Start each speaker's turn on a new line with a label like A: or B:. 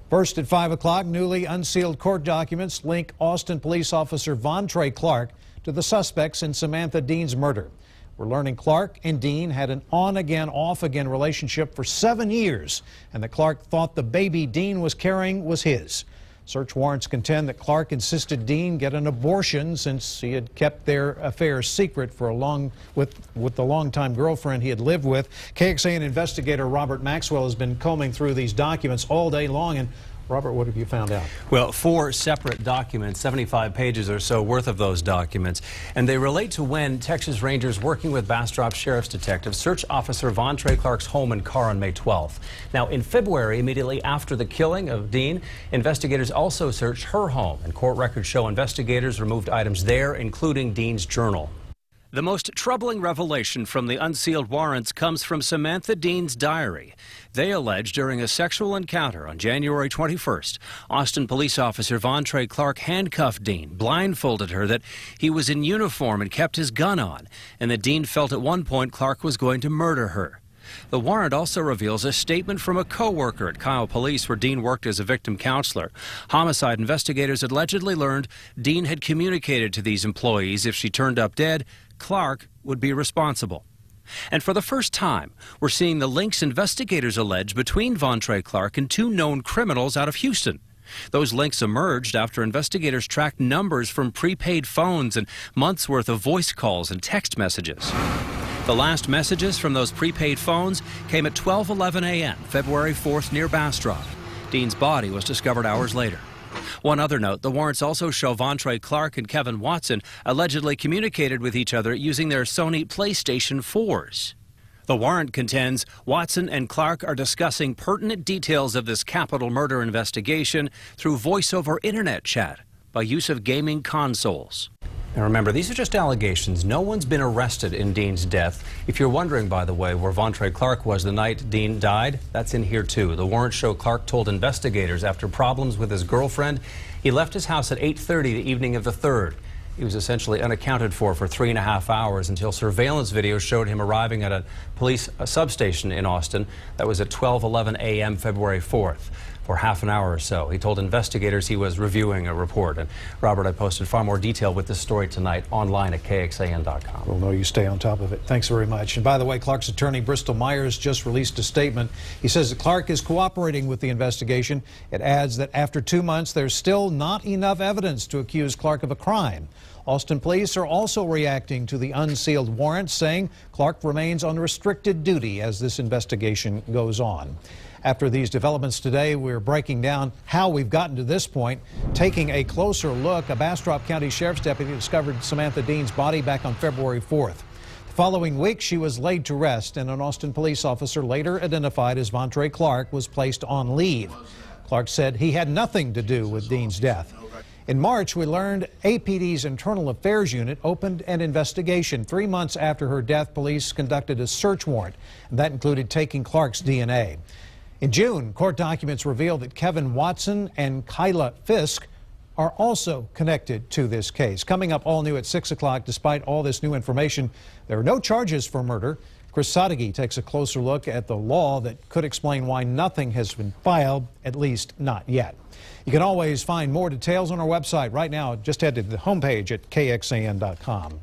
A: First at 5 o'clock, newly unsealed court documents link Austin Police Officer Vontrey Clark to the suspects in Samantha Dean's murder. We're learning Clark and Dean had an on-again, off-again relationship for 7 years, and that Clark thought the baby Dean was carrying was his. Search warrants contend that Clark insisted Dean get an abortion since he had kept their affair secret for with the longtime girlfriend he had lived with. KXAN investigator Robert Maxwell has been combing through these documents all day long. And Robert, what have you found out?
B: Well, 4 separate documents, 75 pages or so worth of those documents, and they relate to when Texas Rangers working with Bastrop Sheriff's detectives searched Officer Vontrey Clark's home and car on May 12th. Now, in February, immediately after the killing of Dean, investigators also searched her home, and court records show investigators removed items there, including Dean's journal. The most troubling revelation from the unsealed warrants comes from Samantha Dean's diary. They allege during a sexual encounter on January 21st, Austin Police Officer Vontrey Clark handcuffed Dean, blindfolded her that he was in uniform and kept his gun on, and that Dean felt at one point Clark was going to murder her. The warrant also reveals a statement from a co-worker at Kyle Police where Dean worked as a victim counselor. Homicide investigators allegedly learned Dean had communicated to these employees if she turned up dead, Clark would be responsible. And for the first time, we're seeing the links investigators allege between Vontrey Clark and 2 known criminals out of Houston. Those links emerged after investigators tracked numbers from prepaid phones and months' worth of voice calls and text messages. The last messages from those prepaid phones came at 12:11 a.m., February 4th, near Bastrop. Dean's body was discovered hours later. One other note, the warrants also show Vontrey Clark and Kevin Watson allegedly communicated with each other using their Sony PlayStation 4s. The warrant contends Watson and Clark are discussing pertinent details of this capital murder investigation through voice-over internet chat by use of gaming consoles. And remember, these are just allegations. No one's been arrested in Dean's death. If you're wondering, by the way, where Vontrey Clark was the night Dean died, that's in here too. The warrants show Clark told investigators after problems with his girlfriend, he left his house at 8:30 the evening of the 3rd. He was essentially unaccounted for 3.5 hours until surveillance video showed him arriving at a police substation in Austin. That was at 12:11 a.m. February 4th. For half an hour or so. He told investigators he was reviewing a report. And Robert, I posted far more detail with this story tonight online at KXAN.com.
A: We'll know you stay on top of it. Thanks very much. And by the way, Clark's attorney, Bristol Myers, just released a statement. He says that Clark is cooperating with the investigation. It adds that after 2 months, there's still not enough evidence to accuse Clark of a crime. Austin police are also reacting to the unsealed warrant, saying Clark remains on restricted duty as this investigation goes on. After these developments today, we're breaking down how we've gotten to this point. Taking a closer look, a Bastrop County Sheriff's deputy discovered Samantha Dean's body back on February 4th. The following week, she was laid to rest, and an Austin police officer, later identified as Vontrey Clark, was placed on leave. Clark said he had nothing to do with Dean's death. In March, we learned APD's Internal Affairs Unit opened an investigation. 3 months after her death, police conducted a search warrant, and that included taking Clark's DNA. In June, court documents revealed that Kevin Watson and Kyla Fisk are also connected to this case. Coming up all new at 6 o'clock, despite all this new information, there are no charges for murder. Chris Sadeghi takes a closer look at the law that could explain why nothing has been filed, at least not yet. You can always find more details on our website. Right now, just head to the homepage at KXAN.com.